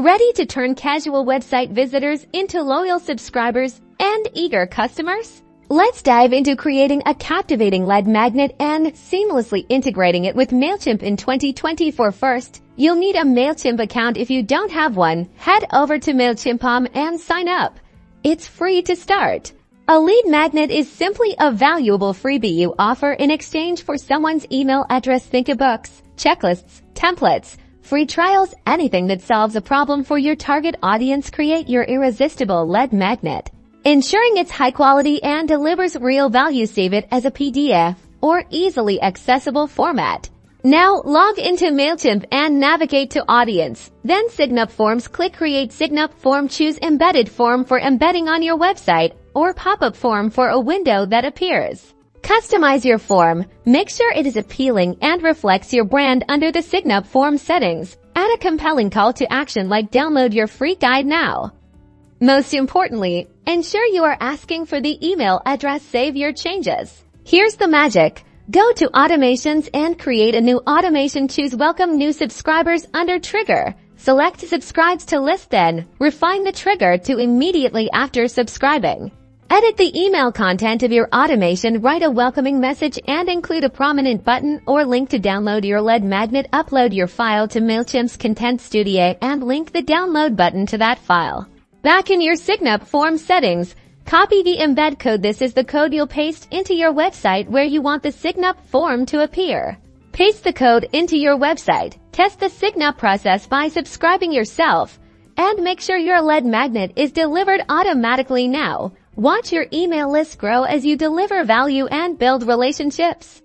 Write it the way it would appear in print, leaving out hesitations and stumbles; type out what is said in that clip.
Ready to turn casual website visitors into loyal subscribers and eager customers? Let's dive into creating a captivating lead magnet and seamlessly integrating it with MailChimp in 2024. First, you'll need a MailChimp account. If you don't have one, head over to Mailchimp.com and sign up. It's free to start. A lead magnet is simply a valuable freebie you offer in exchange for someone's email address. Think of books, checklists, templates, free trials, anything that solves a problem for your target audience. Create your irresistible lead magnet, ensuring it's high quality and delivers real value. Save it as a PDF or easily accessible format. Now log into MailChimp and navigate to Audience. Then Signup Forms. Click Create Signup Form. Choose Embedded Form for embedding on your website or Pop-up Form for a window that appears. Customize your form. Make sure it is appealing and reflects your brand under the Signup Form settings. Add a compelling call to action like download your free guide now. Most importantly, ensure you are asking for the email address. Save your changes. Here's the magic. Go to Automations and create a new automation. Choose Welcome New Subscribers under Trigger. Select Subscribes to List, then refine the trigger to immediately after subscribing. Edit the email content of your automation. Write a welcoming message and include a prominent button or link to download your lead magnet. Upload your file to MailChimp's Content Studio and link the download button to that file. Back in your Signup Form settings, copy the embed code. This is the code you'll paste into your website where you want the Signup form to appear. Paste the code into your website. Test the Signup process by subscribing yourself and make sure your lead magnet is delivered automatically. Now, watch your email list grow as you deliver value and build relationships.